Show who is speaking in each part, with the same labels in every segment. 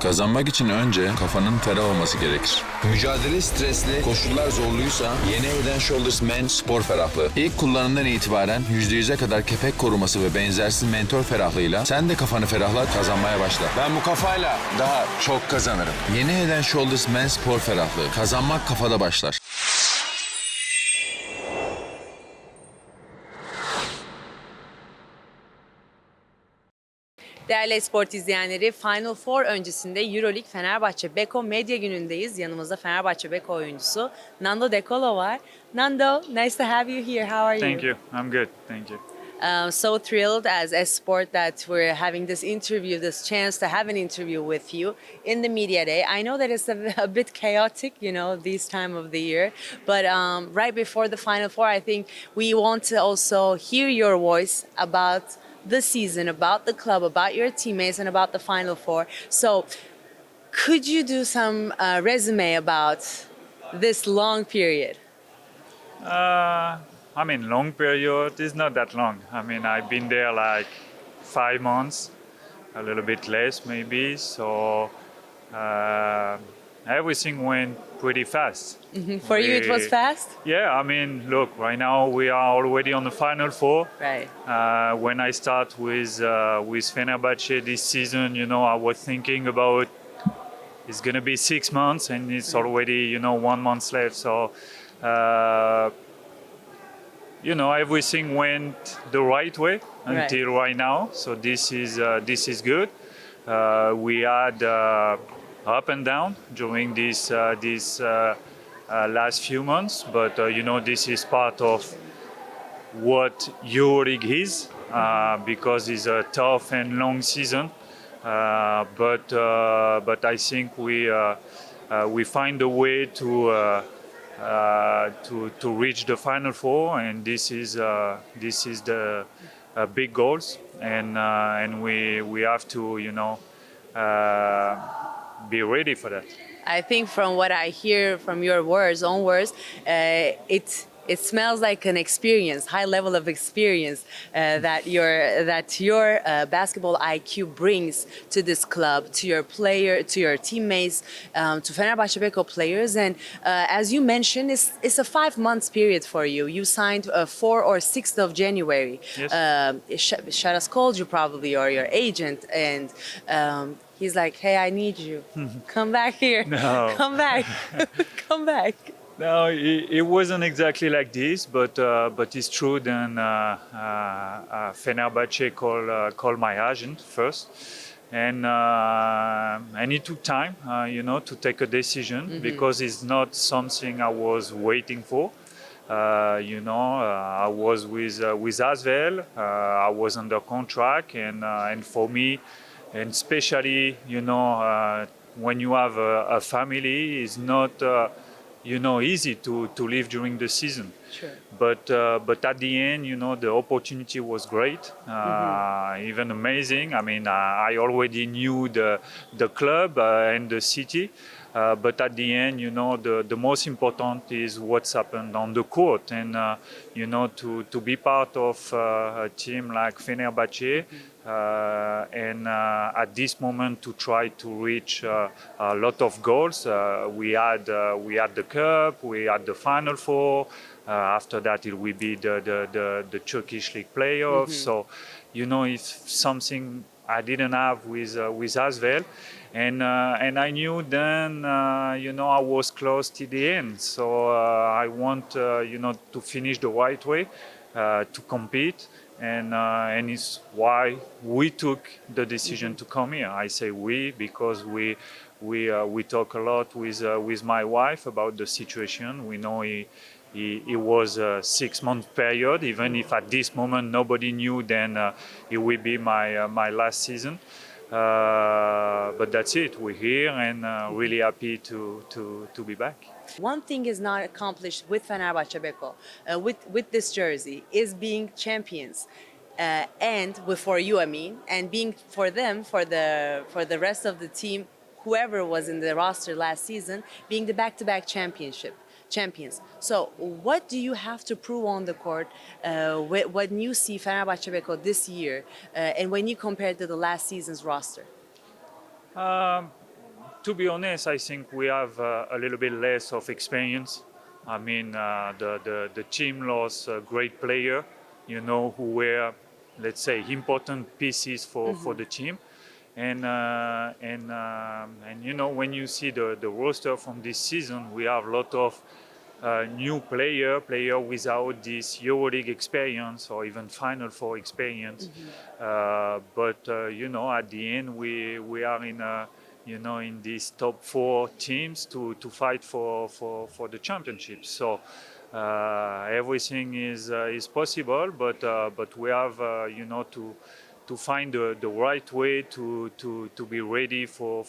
Speaker 1: Kazanmak için önce kafanın ferah olması gerekir.
Speaker 2: Mücadele stresli, koşullar zorluysa yeni Head and Shoulders Men spor ferahlığı.
Speaker 1: İlk kullanımdan itibaren %100'e kadar kepek koruması ve benzersiz mentor ferahlığıyla sen de kafanı ferahlat, kazanmaya başla.
Speaker 2: Ben bu kafayla daha çok kazanırım.
Speaker 1: Yeni Head and Shoulders Men spor ferahlığı. Kazanmak kafada başlar.
Speaker 3: Değerli Sport izleyenleri, Final Four öncesinde EuroLeague Fenerbahçe Beko Medya Günü'ndeyiz. Yanımızda Fenerbahçe Beko oyuncusu Nando de Colo var. Nando, nice to have you here. How are you?
Speaker 4: Thank you. I'm good. Thank you.
Speaker 3: So thrilled as sport that we're having this interview, this chance to have an interview with you in the media day. I know that it's a bit chaotic, you know, this time of the year, but right before the Final Four, I think we want to also hear your voice about the season, about the club, about your teammates, and about the Final Four. So could you do some resume about this long period?
Speaker 4: I mean, long period is not that long. I mean, I've been there like 5 months, a little bit less maybe. So everything went pretty fast.
Speaker 3: For you, it was fast?
Speaker 4: Yeah, I mean, look, right now we are already on the Final Four.
Speaker 3: Right.
Speaker 4: When I start with Fenerbahçe this season, you know, I was thinking about it's gonna be 6 months, and it's already, you know, 1 month left. So. You know, everything went the right way until right now. So this is good. We had up and down during this last few months, but you know, this is part of what EuroLeague is because it's a tough and long season. But I think we find a way to reach the Final Four, and this is the big goals, and we have to, you know, be ready for that.
Speaker 3: I think from what I hear from your own words, it smells like an experience, high level of experience that your basketball IQ brings to this club, to your your teammates, to Fenerbahçe Beko players. And as you mentioned, it's a 5 months period for you. You signed 4 or 6th of January.
Speaker 4: Yes.
Speaker 3: Sharas called you probably, or your agent, and he's like, "Hey, I need you. Come back here.
Speaker 4: No.
Speaker 3: Come back. Come back."
Speaker 4: No, it wasn't exactly like this, but it's true. Then Fenerbahçe called my agent first, and it took time, you know, to take a decision because it's not something I was waiting for. You know, I was with Özel. I was under contract, and for me, and especially, you know, when you have a family, it's not. You know, easy to live during the season.
Speaker 3: Sure.
Speaker 4: But at the end, you know, the opportunity was great, even amazing. I mean, I already knew the club and the city, but at the end, you know, the most important is what's happened on the court, and you know, to be part of a team like Fenerbahçe. And at this moment, to try to reach a lot of goals. We had the cup, we had the Final Four. After that, it will be the Turkish League playoffs. So, you know, it's something I didn't have with Özel, and I knew then, you know, I was close to the end. So I want, you know, to finish the right way, to compete. And it's why we took the decision to come here. I say we because we talk a lot with my wife about the situation. We know it was a 6-month period. Even if at this moment nobody knew, then it will be my last season. But that's it. We're here and really happy to be back.
Speaker 3: One thing is not accomplished with Fenerbahçe Beko, with this jersey, is being champions, and for you, I mean, and being for them, for the rest of the team, whoever was in the roster last season, being the back-to-back champions. So, what do you have to prove on the court when you see Fenerbahçe Beko this year, and when you compare it to the last season's roster?
Speaker 4: To be honest, I think we have a little bit less of experience. I mean, the team lost a great player, who were, let's say, important pieces for the team. And when you see the roster from this season, we have a lot of new player without this EuroLeague experience or even Final Four experience. But at the end, we are in these top 4 teams to fight for the championship. So everything is possible, but we have to find the right way to be ready for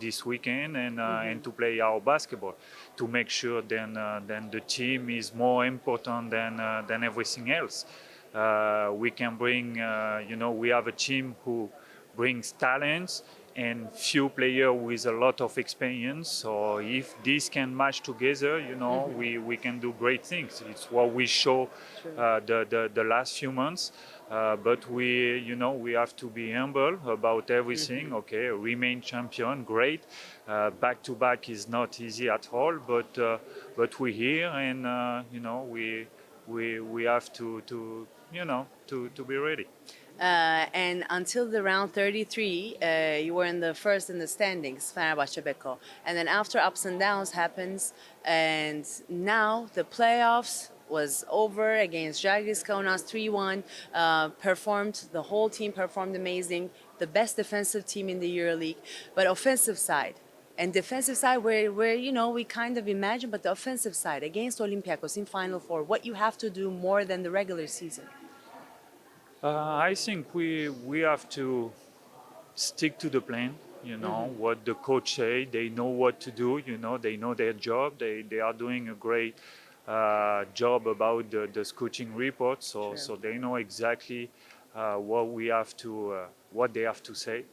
Speaker 4: this weekend and to play our basketball, to make sure then the team is more important than everything else. We can bring, we have a team who brings talents and few players with a lot of experience. So if these can match together, we can do great things. It's what we show the last few months. But we have to be humble about everything. Okay, remain champion, great. Back to back is not easy at all. But we're here, and we have to be ready.
Speaker 3: And until the round 33, you were in the first in the standings, Fenerbahçe Beko. And then after ups and downs happens, and now the playoffs was over against Žalgiris Kaunas 3-1. The whole team performed amazing. The best defensive team in the EuroLeague. But offensive side and defensive side, where we kind of imagine, but the offensive side against Olympiacos in Final Four, what you have to do more than the regular season.
Speaker 4: I think we have to stick to the plan. What the coach say. They know what to do. They know their job. They are doing a great job about the scouting report. So they know exactly what they have to say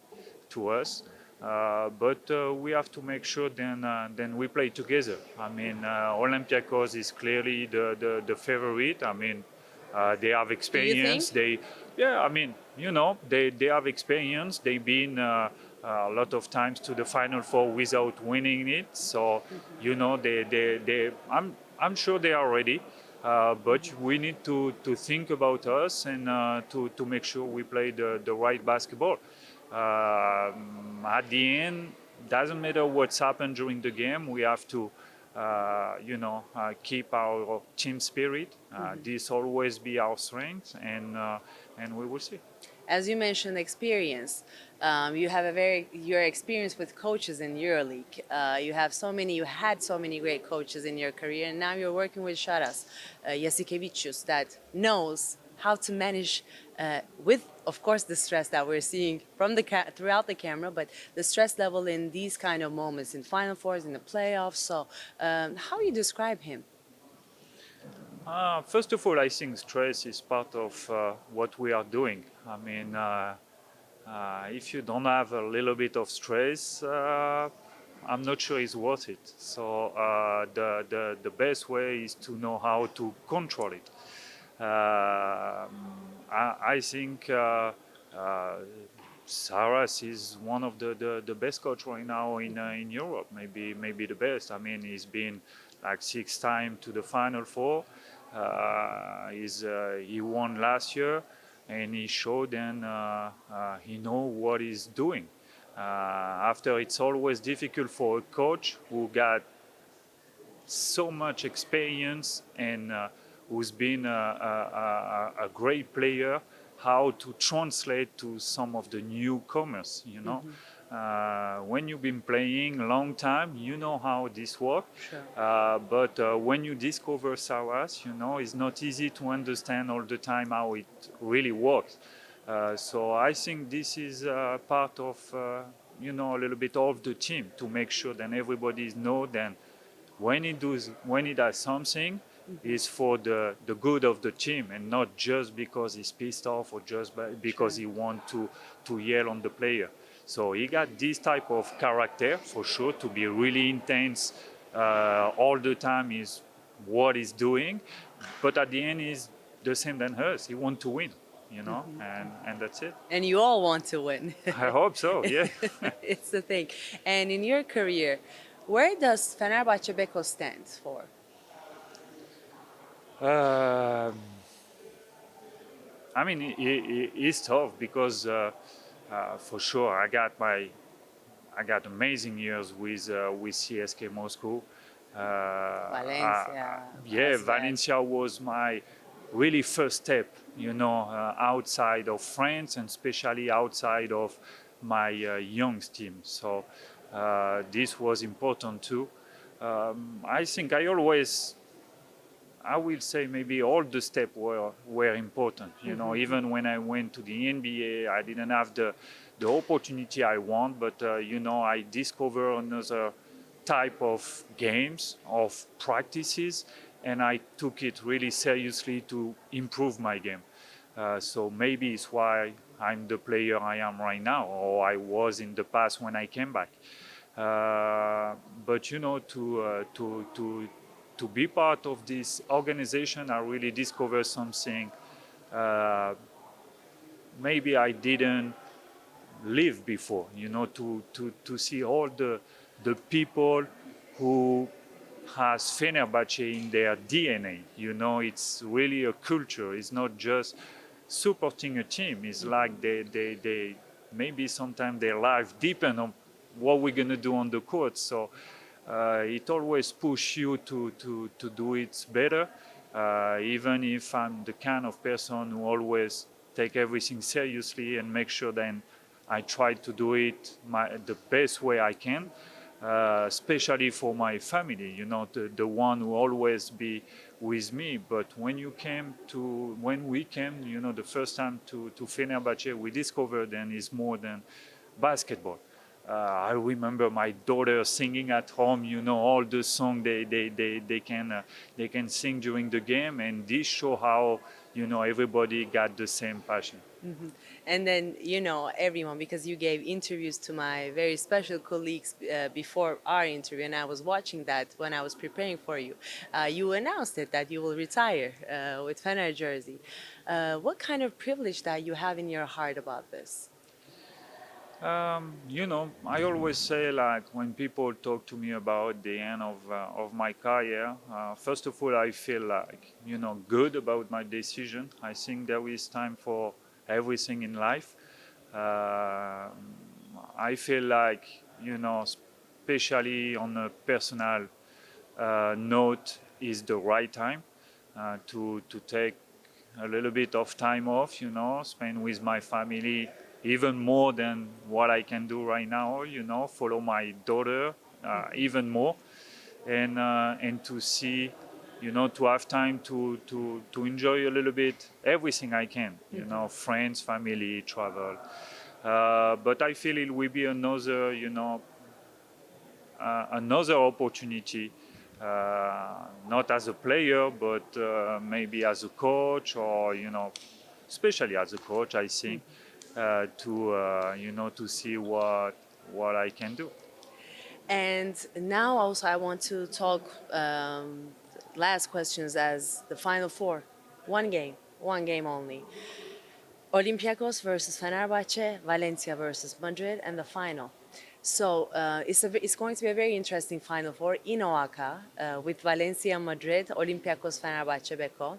Speaker 4: to us. But we have to make sure then we play together. I mean, Olympiacos is clearly the favorite. I mean, they have experience. They have experience. They've been a lot of times to the Final Four without winning it. So I'm sure they are ready. But we need to think about us and to make sure we play the right basketball. At the end, doesn't matter what's happened during the game. We have to keep our team spirit. This always be our strength, and we will see.
Speaker 3: As you mentioned, experience. You have your experience with coaches in EuroLeague. You had so many great coaches in your career, and now you're working with Sharas Jasikevicius that knows how to manage with, of course, the stress that we're seeing from throughout the camera, but the stress level in these kind of moments, in Final Fours, in the playoffs. So, how you describe him?
Speaker 4: First of all, I think stress is part of what we are doing. I mean, if you don't have a little bit of stress, I'm not sure it's worth it. So the best way is to know how to control it. I think Saras is one of the best coach right now in Europe, maybe the best. I mean, he's been like 6 times to the Final Four. He won last year, and he showed and he knows what he's doing. After, it's always difficult for a coach who got so much experience and who's been a great player, how to translate to some of the newcomers, when you've been playing a long time, you know how this works.
Speaker 3: Sure.
Speaker 4: But when you discover Saras, it's not easy to understand all the time how it really works. So I think this is part of, a little bit of the team, to make sure that everybody knows that when he does something, is for the good of the team, and not just because he's pissed off or just because he wants to yell on the player. So he got this type of character, for sure, to be really intense all the time is what he's doing. But at the end, he's the same than us. He wants to win. and that's it.
Speaker 3: And you all want to win.
Speaker 4: I hope so, yeah.
Speaker 3: It's the thing. And in your career, where does Fenerbahçe Beko stand for?
Speaker 4: Um, I mean, it's tough because for sure I got amazing years with CSK Moscow.
Speaker 3: Valencia,
Speaker 4: Yeah,
Speaker 3: Özel.
Speaker 4: Valencia was my really first step, outside of France and especially outside of my young team. So this was important too. I think I will say maybe all the steps were important. Even when I went to the NBA, I didn't have the opportunity I want, but I discovered another type of games, of practices, and I took it really seriously to improve my game. So maybe it's why I'm the player I am right now, or I was in the past when I came back. But to be part of this organization, I really discovered something maybe I didn't live before. To see all the people who has Fenerbahce in their DNA. It's really a culture. It's not just supporting a team. It's like they maybe sometimes their life depend on what we're gonna do on the court. So it always push you to do it better. Even if I'm the kind of person who always take everything seriously and make sure that I try to do it the best way I can, especially for my family, the one who always be with me. But when we came, the first time to Fenerbahce, we discovered then is more than basketball. I remember my daughter singing at home, all the songs they can sing during the game, and this show how everybody got the same passion.
Speaker 3: And then, everyone, because you gave interviews to my very special colleagues before our interview, and I was watching that when I was preparing for you. You announced it that you will retire with Fener jersey. What kind of privilege that you have in your heart about this?
Speaker 4: I always say, like, when people talk to me about the end of my career, first of all, I feel like, good about my decision. I think there is time for everything in life. I feel like, especially on a personal note, is the right time to take a little bit of time off, spend with my family even more than what I can do right now, follow my daughter even more, and to see, to have time to enjoy a little bit everything I can, friends, family, travel. But I feel it will be another opportunity, not as a player, but maybe as a coach, or especially as a coach, I think, to see what I can do.
Speaker 3: And now also I want to talk last questions as the final four. One game only. Olympiacos versus Fenerbahce, Valencia versus Madrid, and the final. So it's going to be a very interesting Final Four in Oaxaca with Valencia, Madrid, Olympiacos, Fenerbahçe Beko,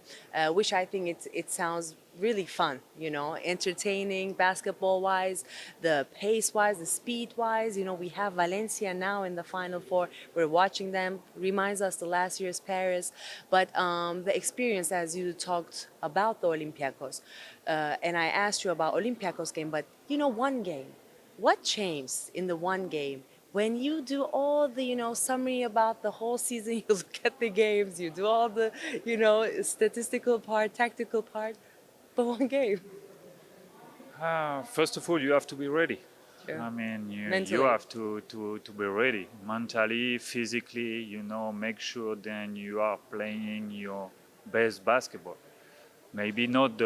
Speaker 3: which I think it sounds really fun, entertaining basketball-wise, the pace-wise, the speed-wise. We have Valencia now in the Final Four. We're watching them. Reminds us the last year's Paris. But the experience, as you talked about the Olympiacos, and I asked you about Olympiacos game, but one game. What changed in the one game? When you do all the, summary about the whole season, you look at the games, you do all the, statistical part, tactical part, but one game.
Speaker 4: First of all, you have to be ready.
Speaker 3: Sure.
Speaker 4: I mean, you
Speaker 3: Mentally.
Speaker 4: have to be ready mentally, physically. Make sure then you are playing your best basketball. Maybe not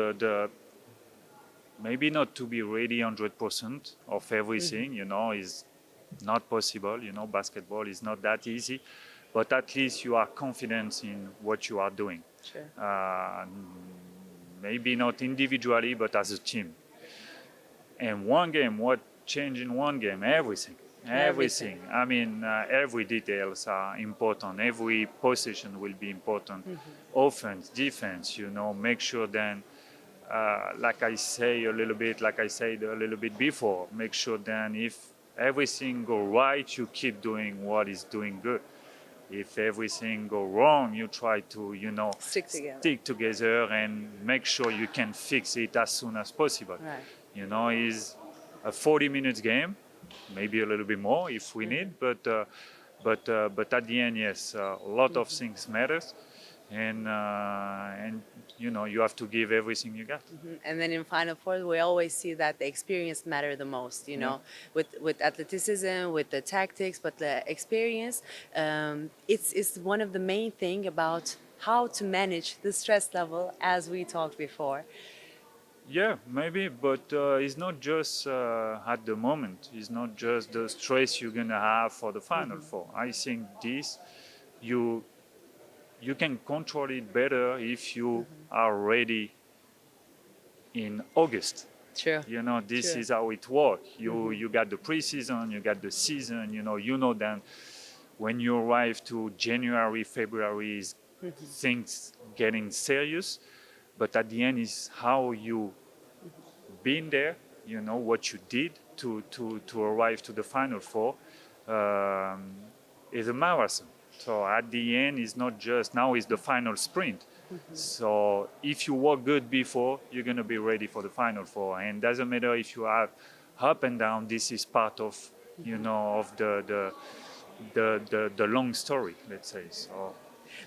Speaker 4: maybe not to be ready 100% of everything. Is not possible. Basketball is not that easy, but at least you are confident in what you are doing.
Speaker 3: Sure.
Speaker 4: maybe not individually, but as a team. And one game, what changed in one game? Everything. Everything. I mean, every details are important. Every position will be important. Offense, defense. Make sure then, like I said a little bit before, make sure then if everything go right, you keep doing what is doing good. If everything go wrong, you try to, stick together and make sure you can fix it as soon as possible.
Speaker 3: Right.
Speaker 4: It's a 40 minutes game, maybe a little bit more if we need, but at the end, yes, a lot of things matters, and you have to give everything you got.
Speaker 3: And then in Final Four, we always see that the experience matter the most, with athleticism, with the tactics, but the experience, it's one of the main thing about how to manage the stress level, as we talked before.
Speaker 4: Yeah, maybe, but it's not just at the moment. It's not just the stress you're gonna have for the Final Four. I think this, you can control it better if you are ready in August.
Speaker 3: True.
Speaker 4: This
Speaker 3: True.
Speaker 4: is how it works. You got the preseason, you got the season. Then when you arrive to January, February, is things getting serious. But at the end is how you been there. What you did to arrive to the Final Four is a marathon. So at the end, it's not just now is the final sprint. So if you work good before, you're gonna be ready for the Final Four. And doesn't matter if you have up and down. This is part of of the long story. Let's say so.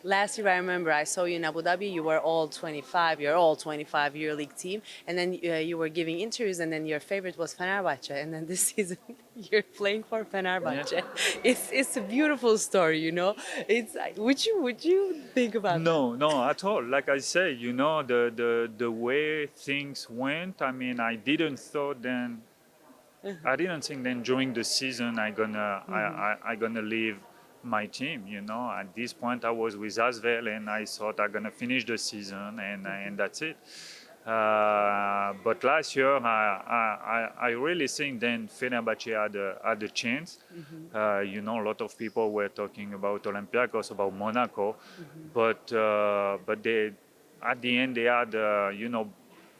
Speaker 3: Last year, I remember I saw you in Abu Dhabi. You were all 25. You're all 25 EuroLeague team, and then you were giving interviews. And then your favorite was Fenerbahçe. And then this season, you're playing for Fenerbahçe.
Speaker 4: Yeah.
Speaker 3: It's a beautiful story, It's like, would you think about that?
Speaker 4: No, at all. Like I say, the way things went. I mean, I didn't think then during the season I gonna leave my team. At this point I was with Özel and I thought I'm gonna finish the season and that's it. But last year I really think then Fenerbahçe had a chance. A lot of people were talking about Olympiacos, about Monaco, but they at the end they had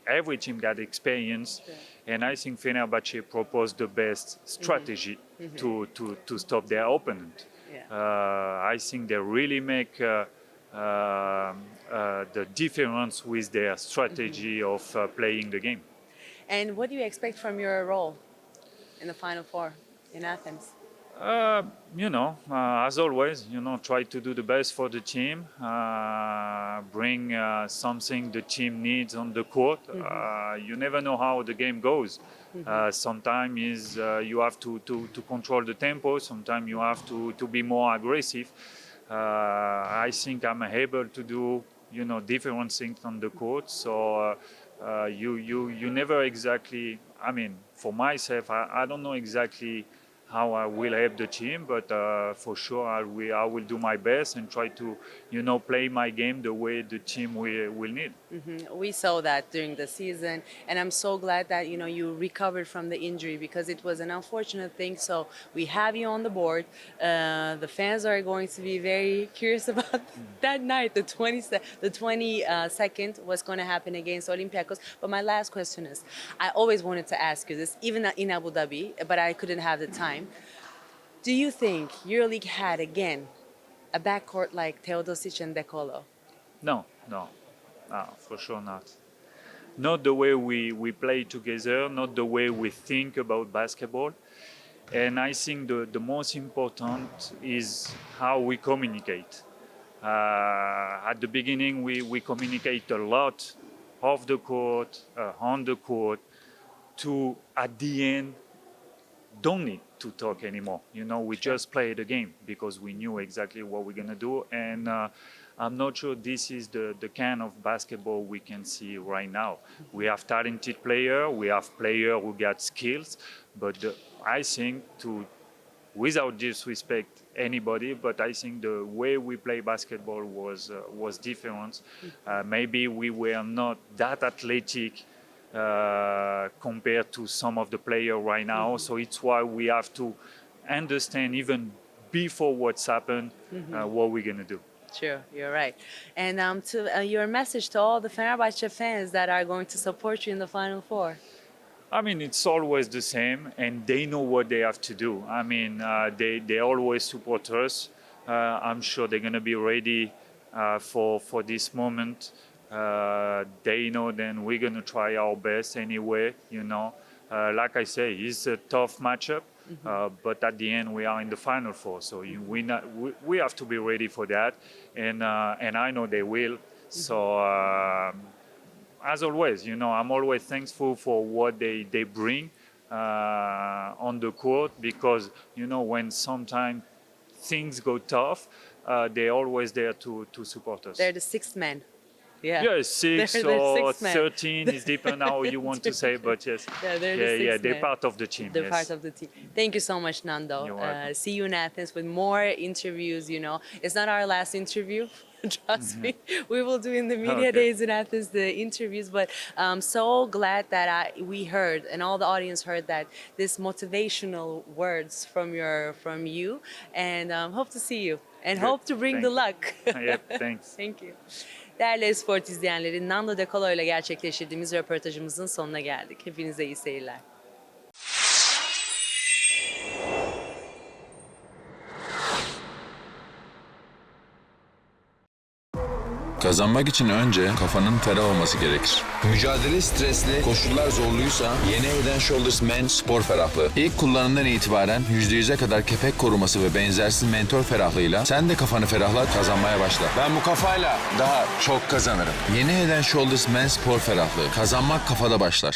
Speaker 4: every team got experience.
Speaker 3: Sure.
Speaker 4: And I think Fenerbahçe proposed the best strategy to stop their opponent.
Speaker 3: Yeah.
Speaker 4: I think they really make the difference with their strategy of playing the game.
Speaker 3: And what do you expect from your role in the Final Four in Athens?
Speaker 4: As always, try to do the best for the team, bring something the team needs on the court. You never know how the game goes. Sometimes you have to control the tempo. Sometimes you have to be more aggressive. I think I'm able to do, different things on the court. So you never exactly. I mean, for myself, I don't know exactly how I will help the team, but for sure I will do my best and try to, play my game the way the team will need.
Speaker 3: We saw that during the season, and I'm so glad that you recovered from the injury because it was an unfortunate thing. So we have you on the board. The fans are going to be very curious about that night, the 22nd, what's going to happen against Olympiacos. But my last question is, I always wanted to ask you this, even in Abu Dhabi, but I couldn't have the time. Do you think EuroLeague had again a backcourt like Teodosic and De Colo?
Speaker 4: No, for sure not. Not the way we play together, not the way we think about basketball. And I think the most important is how we communicate. At the beginning, we communicate a lot off the court, on the court, to at the end, don't need to talk anymore. We just play the game because we knew exactly what we're gonna do. And I'm not sure this is the kind of basketball we can see right now. We have talented players, we have players who got skills, but I think to without disrespect anybody, but I think the way we play basketball was different. Maybe we were not that athletic compared to some of the players right now. So it's why we have to understand even before what's happened what we're gonna do.
Speaker 3: True, you're right. And to your message to all the Fenerbahçe fans that are going to support you in the Final Four.
Speaker 4: I mean, it's always the same, and they know what they have to do. I mean, they always support us. I'm sure they're going to be ready for this moment. They know then we're going to try our best anyway, you know. Like I say, it's a tough matchup, but at the end we are in the Final Four, so we have to be ready for that, and I know they will. So as always, you know, I'm always thankful for what they bring on the court, because you know when sometimes things go tough, they're always there to support us.
Speaker 3: They're the sixth man. Yeah.
Speaker 4: Yeah, 6
Speaker 3: They're
Speaker 4: or
Speaker 3: sixth man.
Speaker 4: 13 is depending how you want to say, but yes.
Speaker 3: Yeah, they're the sixth
Speaker 4: they're
Speaker 3: man.
Speaker 4: part of the team.
Speaker 3: They're
Speaker 4: yes.
Speaker 3: part of the team. Thank you so much, Nando.
Speaker 4: You're welcome.
Speaker 3: See you in Athens with more interviews. You know, it's not our last interview. Trust me, we will do in the media
Speaker 4: Okay.
Speaker 3: days in Athens the interviews. But I'm so glad that we heard and all the audience heard that this motivational words from you, and hope to see you and
Speaker 4: Good.
Speaker 3: hope to bring the
Speaker 4: Thank
Speaker 3: luck.
Speaker 4: Yep, thanks.
Speaker 3: Thank you. Değerli Esport izleyenleri, Nando de Colo ile gerçekleştirdiğimiz röportajımızın sonuna geldik. Hepinize iyi seyirler.
Speaker 1: Kazanmak için önce kafanın ferah olması gerekir.
Speaker 2: Mücadele stresli, koşullar zorluysa yeni Head and Shoulders Men spor ferahlığı.
Speaker 1: İlk kullanımdan itibaren %100'e kadar kepek koruması ve benzersiz mentor ferahlığıyla sen de kafanı ferahlat, kazanmaya başla. Ben bu kafayla daha çok kazanırım. Yeni Head and Shoulders Men spor ferahlığı. Kazanmak kafada başlar.